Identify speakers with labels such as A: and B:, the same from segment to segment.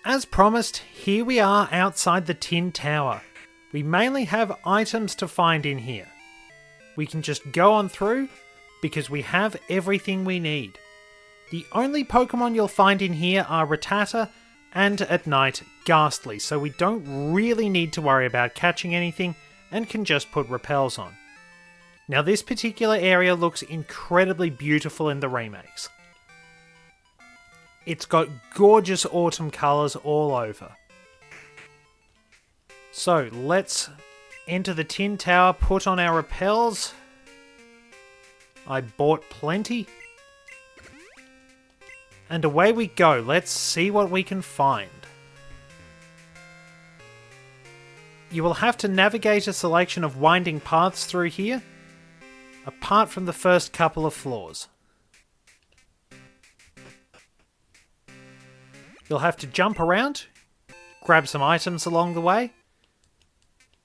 A: As promised, here we are outside the Tin Tower. We mainly have items to find in here. We can just go on through because we have everything we need. The only Pokemon you'll find in here are Rattata and, at night, Ghastly, so we don't really need to worry about catching anything and can just put repels on. Now this particular area looks incredibly beautiful in the remakes. It's got gorgeous autumn colours all over. So let's enter the Tin Tower, put on our repels. I bought plenty. And away we go. Let's see what we can find. You will have to navigate a selection of winding paths through here, apart from the first couple of floors. You'll have to jump around, grab some items along the way,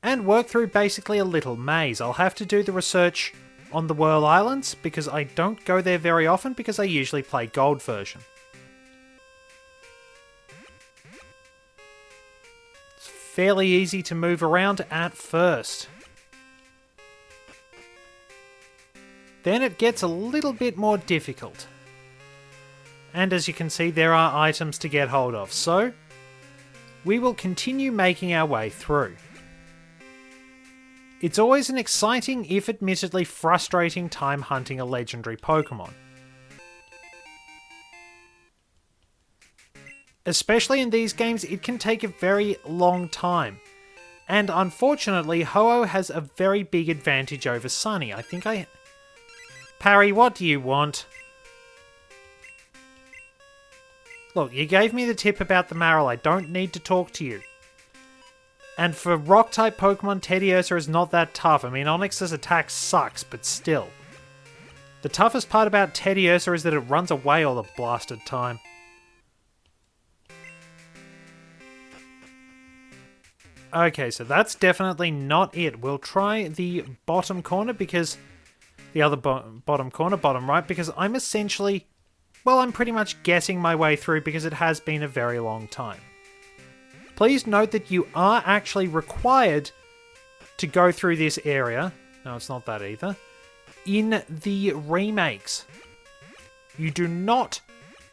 A: and work through basically a little maze. I'll have to do the research on the Whirl Islands because I don't go there very often because I usually play Gold version. It's fairly easy to move around at first. Then it gets a little bit more difficult. And as you can see, there are items to get hold of, so we will continue making our way through. It's always an exciting, if admittedly frustrating, time hunting a legendary Pokemon. Especially in these games, it can take a very long time. And unfortunately, Ho-Oh has a very big advantage over Sunny. Parry, what do you want? Look, you gave me the tip about the Marill. I don't need to talk to you. And for Rock-type Pokemon, Teddiursa is not that tough. I mean, Onix's attack sucks, but still. The toughest part about Teddiursa is that it runs away all the blasted time. Okay, so that's definitely not it. We'll try the bottom corner because... The other bottom corner, bottom right, because I'm essentially... Well, I'm pretty much guessing my way through because it has been a very long time. Please note that you are actually required to go through this area. No, it's not that either. In the remakes. You do not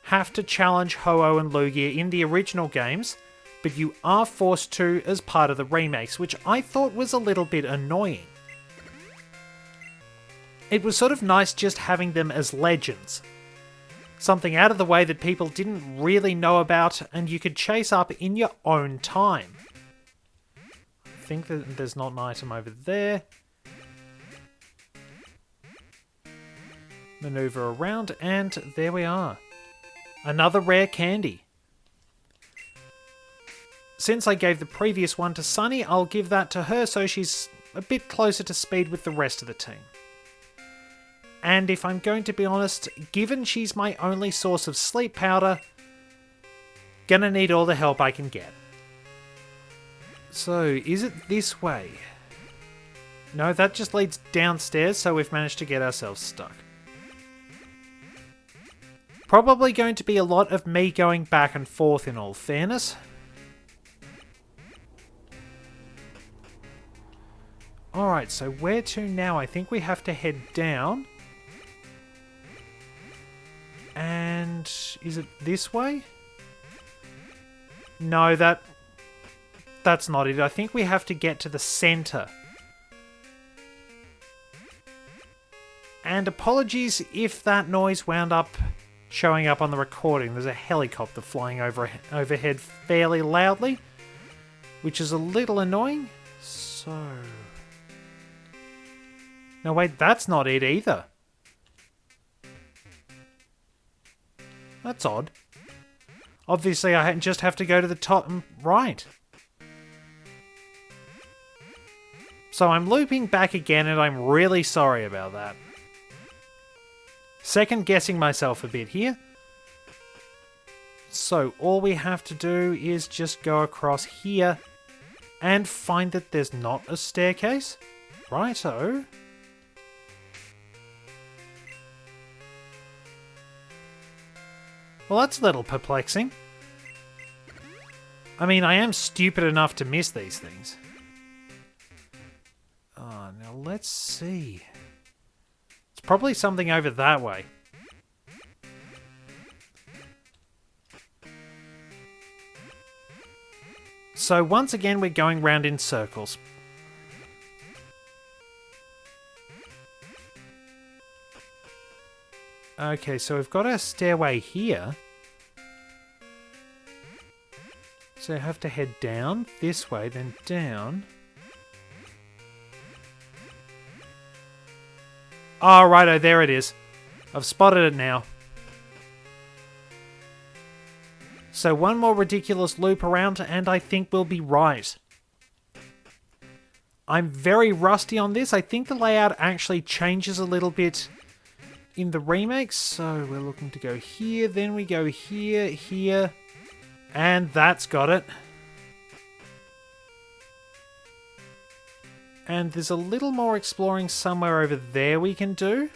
A: have to challenge Ho-Oh and Lugia in the original games, but you are forced to as part of the remakes, which I thought was a little bit annoying. It was sort of nice just having them as legends. Something out of the way that people didn't really know about and you could chase up in your own time. I think that there's not an item over there. Maneuver around and there we are. Another rare candy. Since I gave the previous one to Sunny, I'll give that to her so she's a bit closer to speed with the rest of the team. And if I'm going to be honest, given she's my only source of sleep powder, gonna need all the help I can get. So, is it this way? No, that just leads downstairs, so we've managed to get ourselves stuck. Probably going to be a lot of me going back and forth in all fairness. Alright, so where to now? I think we have to head down. And is it this way? No, that's not it. I think we have to get to the center. And apologies if that noise wound up showing up on the recording. There's a helicopter flying overhead fairly loudly, which is a little annoying. So... No, wait, that's not it either. That's odd. Obviously, I just have to go to the top right. So I'm looping back again, and I'm really sorry about that. Second guessing myself a bit here. So all we have to do is just go across here and find that there's not a staircase. Righto. Well, that's a little perplexing. I mean, I am stupid enough to miss these things. Oh, now let's see. It's probably something over that way. So once again, we're going round in circles. Okay, so we've got our stairway here. So I have to head down this way, then down. Oh, righto, there it is. I've spotted it now. So one more ridiculous loop around and I think we'll be right. I'm very rusty on this. I think the layout actually changes a little bit in the remakes. So we're looking to go here, then we go here, here, and that's got it. And there's a little more exploring somewhere over there we can do.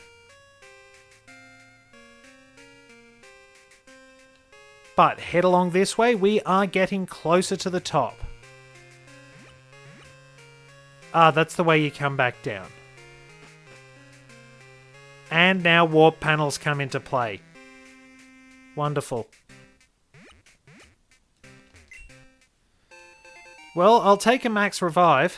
A: But head along this way, we are getting closer to the top. Ah, that's the way you come back down. And now warp panels come into play. Wonderful. Well, I'll take a max revive.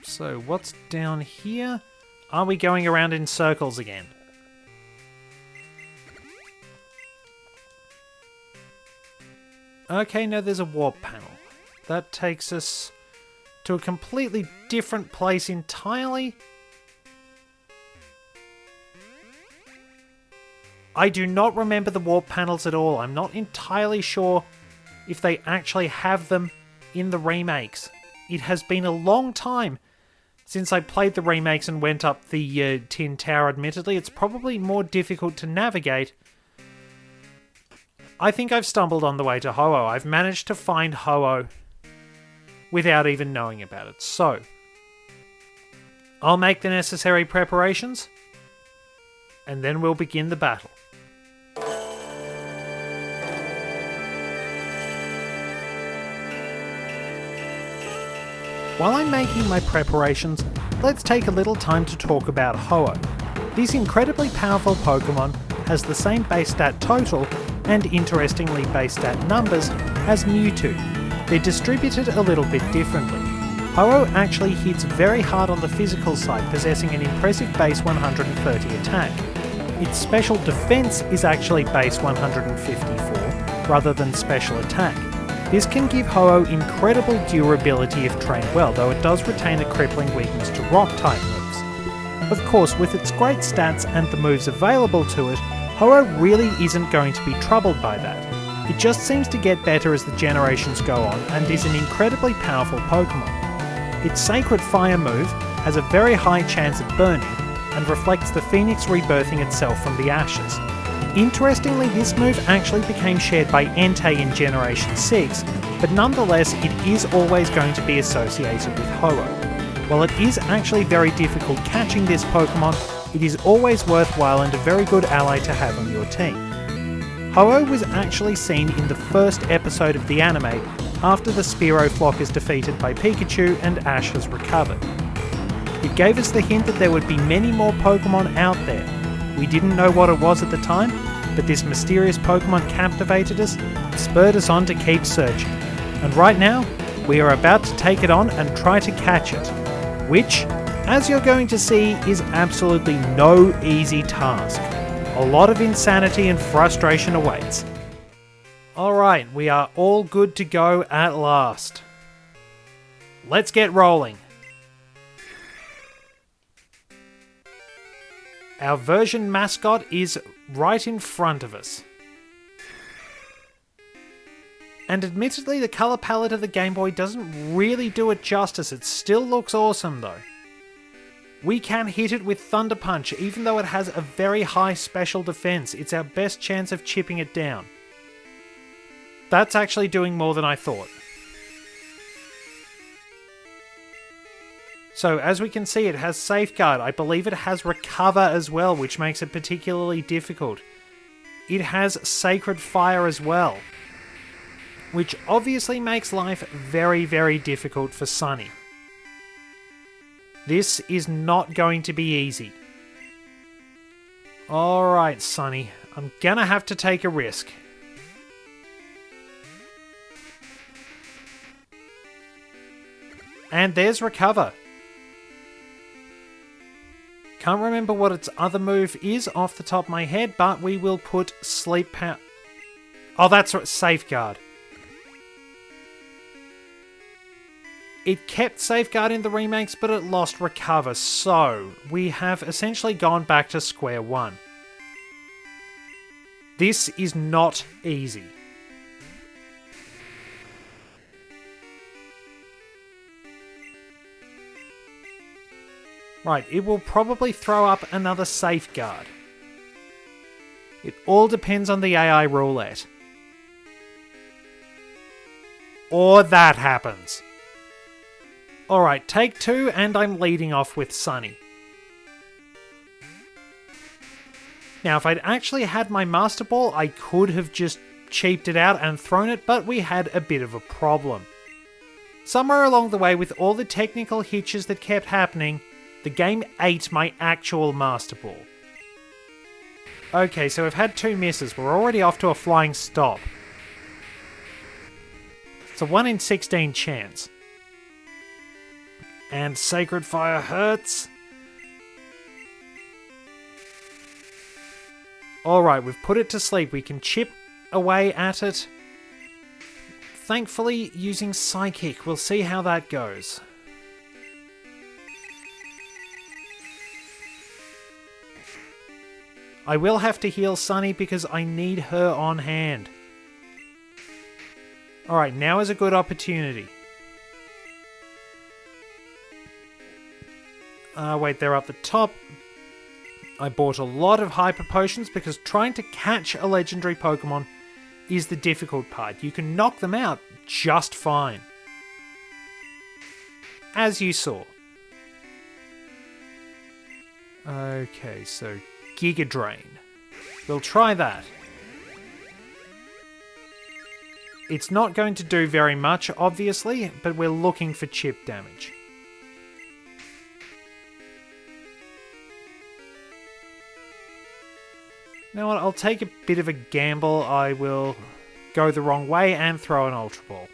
A: So what's down here? Are we going around in circles again? Okay, no, there's a warp panel. That takes us to a completely different place entirely. I do not remember the warp panels at all. I'm not entirely sure if they actually have them in the remakes. It has been a long time since I played the remakes and went up the Tin Tower, admittedly. It's probably more difficult to navigate. I think I've stumbled on the way to Ho-Oh. I've managed to find Ho-Oh without even knowing about it. So, I'll make the necessary preparations, and then we'll begin the battle. While I'm making my preparations, let's take a little time to talk about Ho-Oh. This incredibly powerful Pokemon has the same base stat total and interestingly base stat numbers as Mewtwo. They're distributed a little bit differently. Ho-Oh actually hits very hard on the physical side, possessing an impressive base 130 attack. Its special defense is actually base 154 rather than special attack. This can give Ho-Oh incredible durability if trained well, though it does retain a crippling weakness to rock-type moves. Of course, with its great stats and the moves available to it, Ho-Oh really isn't going to be troubled by that. It just seems to get better as the generations go on and is an incredibly powerful Pokemon. Its Sacred Fire move has a very high chance of burning and reflects the Phoenix rebirthing itself from the ashes. Interestingly, this move actually became shared by Entei in Generation 6, but nonetheless it is always going to be associated with Ho-Oh. While it is actually very difficult catching this Pokemon, it is always worthwhile and a very good ally to have on your team. Ho-Oh was actually seen in the first episode of the anime after the Spearow flock is defeated by Pikachu and Ash has recovered. It gave us the hint that there would be many more Pokemon out there. We didn't know what it was at the time, but this mysterious Pokemon captivated us and spurred us on to keep searching. And right now, we are about to take it on and try to catch it, which, as you're going to see, is absolutely no easy task. A lot of insanity and frustration awaits. Alright, we are all good to go at last. Let's get rolling. Our version mascot is right in front of us. And admittedly, the colour palette of the Game Boy doesn't really do it justice. It still looks awesome though. We can hit it with Thunder Punch, even though it has a very high special defense. It's our best chance of chipping it down. That's actually doing more than I thought. So as we can see, it has Safeguard. I believe it has Recover as well, which makes it particularly difficult. it has Sacred Fire as well, which obviously makes life very, very difficult for Sunny. This is not going to be easy. Alright, Sunny, I'm gonna have to take a risk. And there's Recover. Can't remember what its other move is off the top of my head, but we will put Sleep Power. Oh, that's right, Safeguard. It kept Safeguard in the remakes, but it lost Recover, so we have essentially gone back to square one. This is not easy. Right, it will probably throw up another Safeguard. It all depends on the AI roulette. Or that happens. Alright, take two, and I'm leading off with Sunny. Now, if I'd actually had my Master Ball, I could have just cheaped it out and thrown it, but we had a bit of a problem. Somewhere along the way, with all the technical hitches that kept happening, the game ate my actual Master Ball. Okay, so we've had two misses. We're already off to a flying stop. It's a 1 in 16 chance. And Sacred Fire hurts. Alright, we've put it to sleep. We can chip away at it. Thankfully, using Psychic. We'll see how that goes. I will have to heal Sunny because I need her on hand. Alright, now is a good opportunity. Wait, they're up the top. I bought a lot of Hyper Potions because trying to catch a legendary Pokemon is the difficult part. You can knock them out just fine. As you saw. Okay, so Giga Drain. We'll try that. It's not going to do very much, obviously, but we're looking for chip damage. You know what, I'll take a bit of a gamble. I will go the wrong way and throw an Ultra Ball.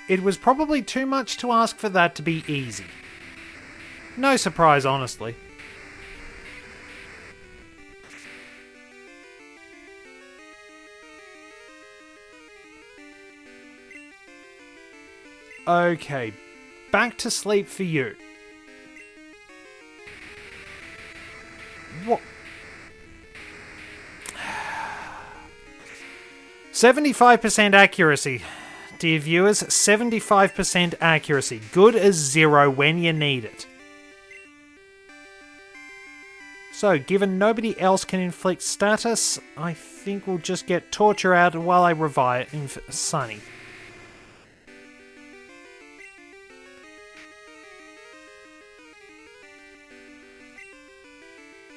A: It was probably too much to ask for that to be easy. No surprise, honestly. Okay, back to sleep for you. What? 75% accuracy. Dear viewers, 75% accuracy. Good as 0 when you need it. So, given nobody else can inflict status, I think we'll just get Torture out while I revive Sunny.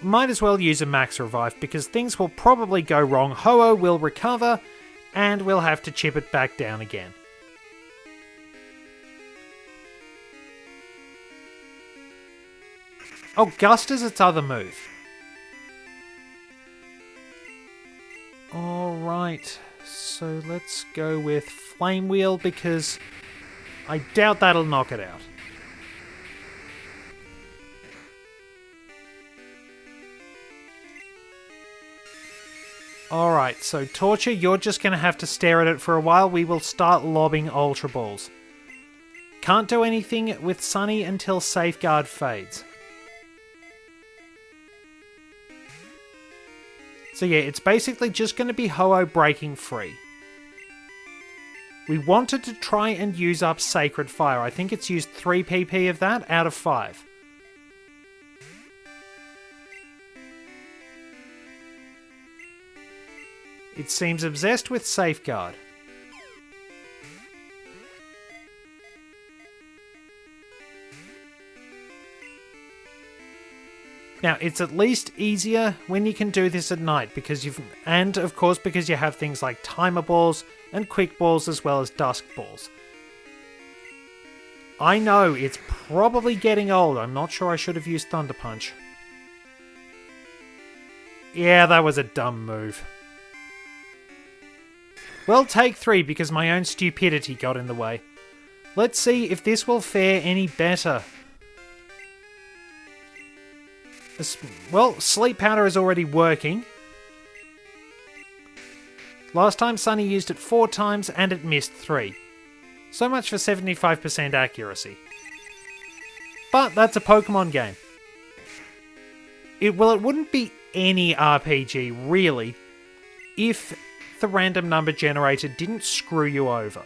A: Might as well use a max revive because things will probably go wrong. Ho-Oh will recover and we'll have to chip it back down again. Oh, Gust is its other move. Alright, so let's go with Flame Wheel because I doubt that'll knock it out. Alright, so Torture, you're just going to have to stare at it for a while. We will start lobbing Ultra Balls. Can't do anything with Sunny until Safeguard fades. So yeah, it's basically just going to be Ho-Oh breaking free. We wanted to try and use up Sacred Fire. I think it's used 3 PP of that out of 5. It seems obsessed with Safeguard. Now, it's at least easier when you can do this at night and of course because you have things like timer balls and quick balls as well as dusk balls. I know, it's probably getting old. I'm not sure I should have used Thunder Punch. Yeah, that was a dumb move. Well, take 3 because my own stupidity got in the way. Let's see if this will fare any better. Well, Sleep Powder is already working. Last time Sunny used it 4 times and it missed 3. So much for 75% accuracy. But that's a Pokemon game. It wouldn't be any RPG, really, if the random number generator didn't screw you over.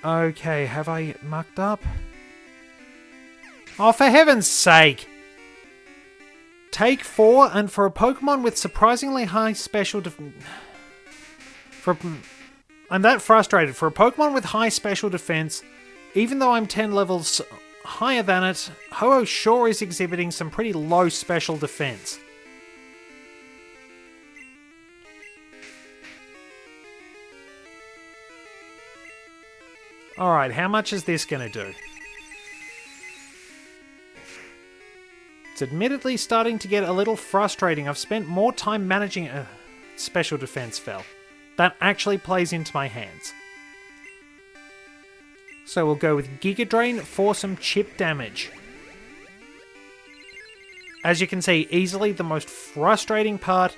A: Okay, have I mucked up? Oh, for heaven's sake! Take 4, and for a Pokemon with surprisingly high special I'm that frustrated. For a Pokemon with high special defense, even though I'm 10 levels higher than it, Ho-Oh sure is exhibiting some pretty low special defense. Alright, how much is this going to do? It's admittedly starting to get a little frustrating. I've spent more time managing special defense fell. That actually plays into my hands. So we'll go with Giga Drain for some chip damage. As you can see, easily the most frustrating part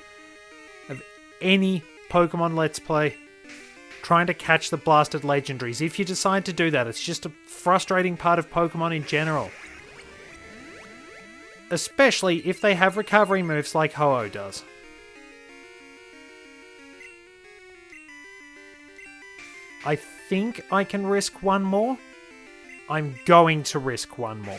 A: of any Pokemon Let's Play. Trying to catch the blasted legendaries. If you decide to do that, it's just a frustrating part of Pokemon in general. Especially if they have recovery moves like Ho-Oh does. I think I can risk one more. I'm going to risk one more.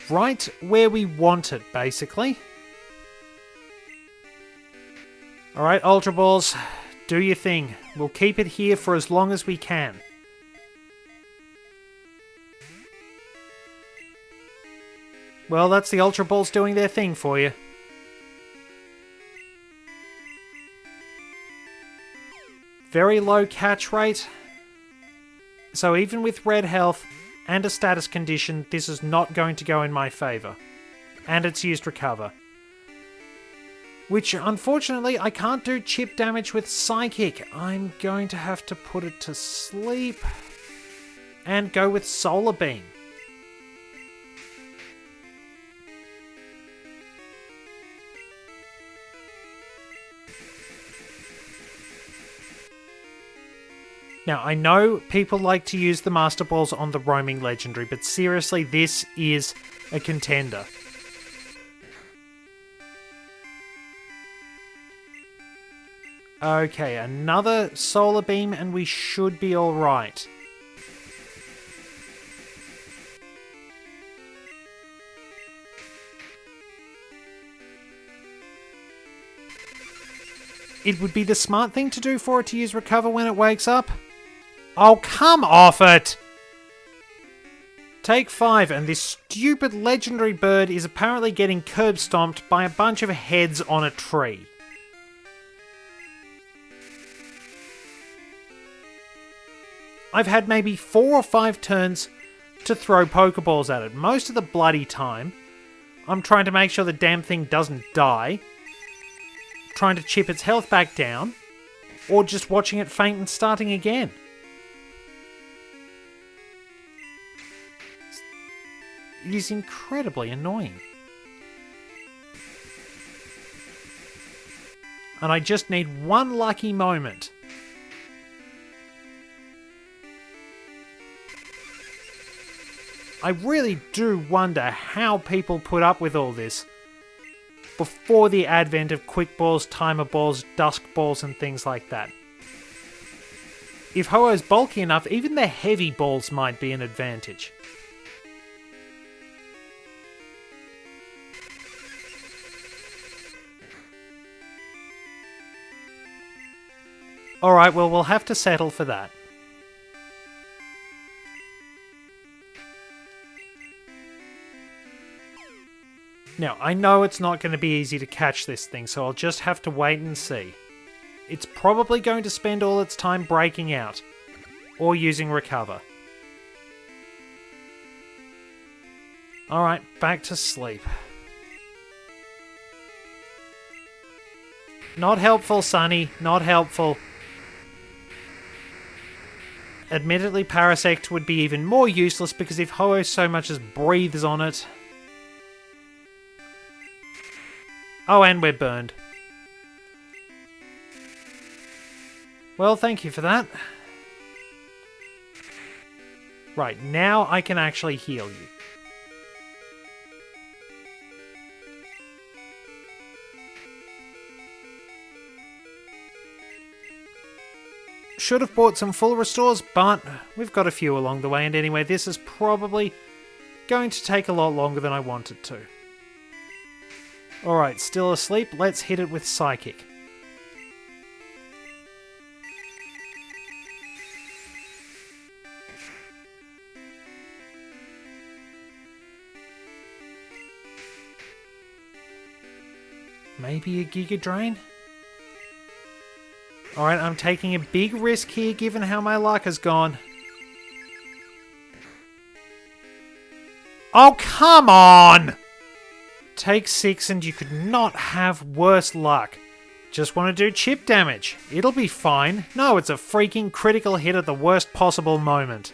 A: Right where we want it, basically. Alright, Ultra Balls, do your thing. We'll keep it here for as long as we can. Well, that's the Ultra Balls doing their thing for you. Very low catch rate. So even with red health and a status condition, this is not going to go in my favour. And it's used Recover. Which, unfortunately, I can't do chip damage with Psychic. I'm going to have to put it to sleep. And go with Solar Beam. Now, I know people like to use the Master Balls on the roaming legendary, but seriously, this is a contender. Okay, another Solar Beam and we should be alright. It would be the smart thing to do for it to use Recover when it wakes up. Oh, come off it! Take 5, and this stupid legendary bird is apparently getting curb stomped by a bunch of heads on a tree. I've had maybe 4 or 5 turns to throw Pokeballs at it. Most of the bloody time, I'm trying to make sure the damn thing doesn't die, trying to chip its health back down, or just watching it faint and starting again. It is incredibly annoying. And I just need one lucky moment. I really do wonder how people put up with all this before the advent of Quick Balls, Timer Balls, Dusk Balls and things like that. If Ho-Oh's bulky enough, even the heavy balls might be an advantage. Alright, well, we'll have to settle for that. Now, I know it's not going to be easy to catch this thing, so I'll just have to wait and see. It's probably going to spend all its time breaking out, or using recover. Alright, back to sleep. Not helpful, Sonny. Not helpful. Admittedly, Parasect would be even more useless because if Ho-Oh so much as breathes on it... Oh, and we're burned. Well, thank you for that. Right, now I can actually heal you. Should have bought some full restores, but we've got a few along the way, and anyway, this is probably going to take a lot longer than I wanted to. Alright, still asleep, let's hit it with Psychic. Maybe a Giga Drain? Alright, I'm taking a big risk here given how my luck has gone. Oh, come on! Take 6 and you could not have worse luck. Just want to do chip damage. It'll be fine. No, it's a freaking critical hit at the worst possible moment.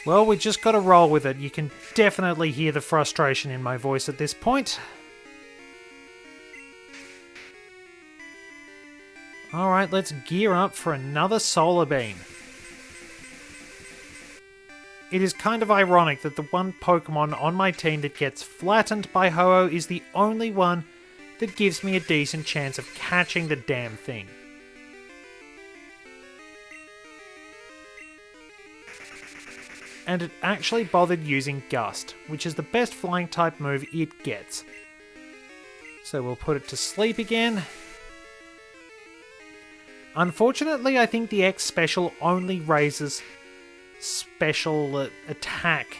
A: Well, we just got to roll with it. You can definitely hear the frustration in my voice at this point. Alright, let's gear up for another Solar Beam. It is kind of ironic that the one Pokemon on my team that gets flattened by Ho-Oh is the only one that gives me a decent chance of catching the damn thing. And it actually bothered using Gust, which is the best flying type move it gets. So we'll put it to sleep again. Unfortunately, I think the X special only raises special attack.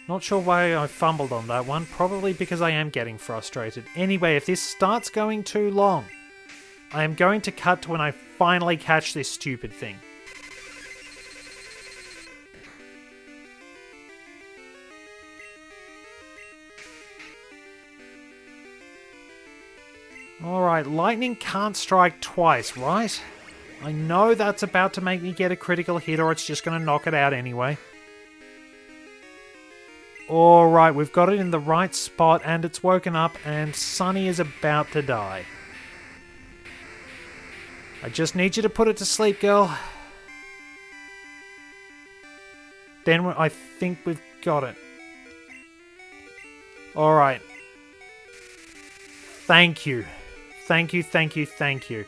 A: Not sure why I fumbled on that one, probably because I am getting frustrated. Anyway, if this starts going too long, I am going to cut to when I finally catch this stupid thing. Alright, lightning can't strike twice, right? I know that's about to make me get a critical hit or it's just going to knock it out anyway. Alright, we've got it in the right spot and it's woken up and Sunny is about to die. I just need you to put it to sleep, girl. Then I think we've got it. Alright. Thank you. Thank you, thank you, thank you.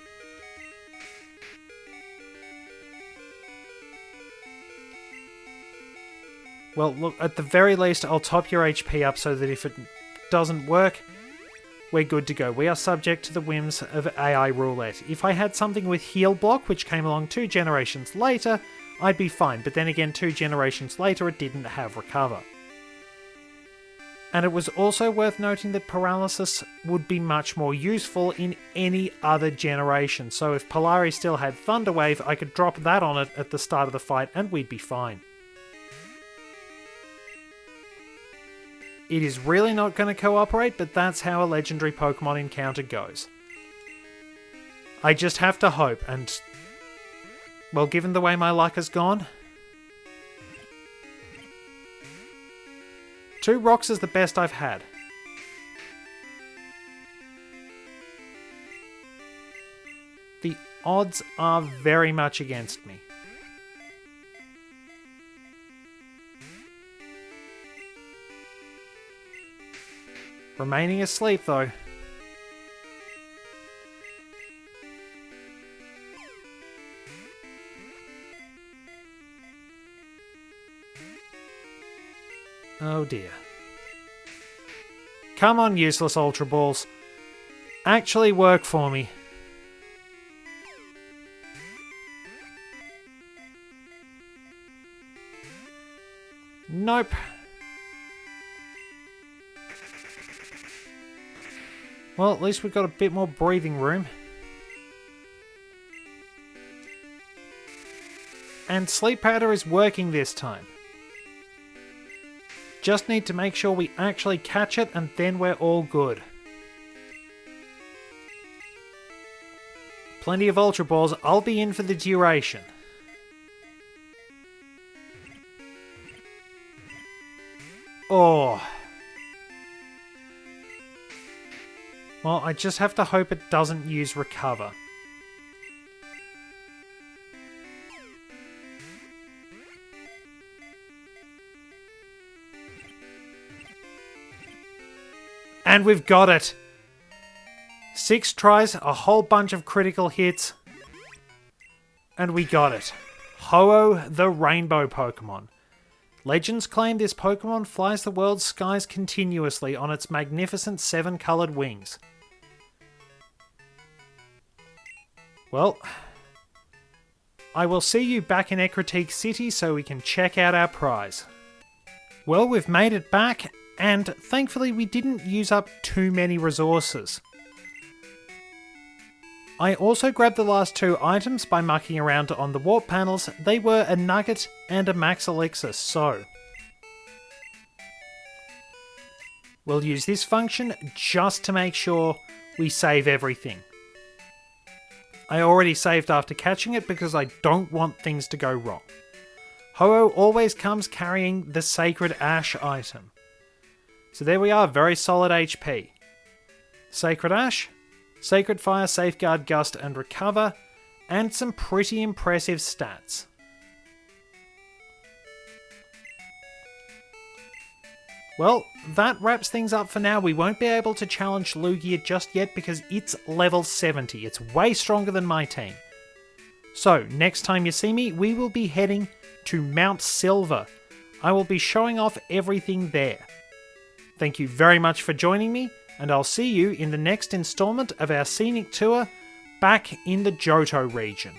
A: Well, look, at the very least, I'll top your HP up so that if it doesn't work, we're good to go. We are subject to the whims of AI roulette. If I had something with Heal Block, which came along 2 generations later, I'd be fine. But then again, 2 generations later, it didn't have Recover. And it was also worth noting that Paralysis would be much more useful in any other generation. So if Polari still had Thunder Wave, I could drop that on it at the start of the fight and we'd be fine. It is really not going to cooperate, but that's how a legendary Pokemon encounter goes. I just have to hope, and... well, given the way my luck has gone... 2 rocks is the best I've had. The odds are very much against me. Remaining asleep, though. Oh dear. Come on, useless Ultra Balls. Actually work for me. Nope. Well, at least we've got a bit more breathing room. And Sleep Powder is working this time. Just need to make sure we actually catch it and then we're all good. Plenty of Ultra Balls. I'll be in for the duration. Oh. Well, I just have to hope it doesn't use Recover. And we've got it! 6 tries, a whole bunch of critical hits, and we got it. Ho-Oh, the Rainbow Pokemon. Legends claim this Pokemon flies the world's skies continuously on its magnificent 7-coloured wings. Well, I will see you back in Ecruteak City so we can check out our prize. Well, we've made it back, and thankfully we didn't use up too many resources. I also grabbed the last 2 items by mucking around on the warp panels. They were a nugget and a max elixir, so we'll use this function just to make sure we save everything. I already saved after catching it because I don't want things to go wrong. Ho-Oh always comes carrying the Sacred Ash item. So there we are, very solid HP. Sacred Ash, Sacred Fire, Safeguard, Gust and Recover, and some pretty impressive stats. Well, that wraps things up for now. We won't be able to challenge Lugia just yet because it's level 70. It's way stronger than my team. So, next time you see me, we will be heading to Mount Silver. I will be showing off everything there. Thank you very much for joining me, and I'll see you in the next installment of our scenic tour back in the Johto region.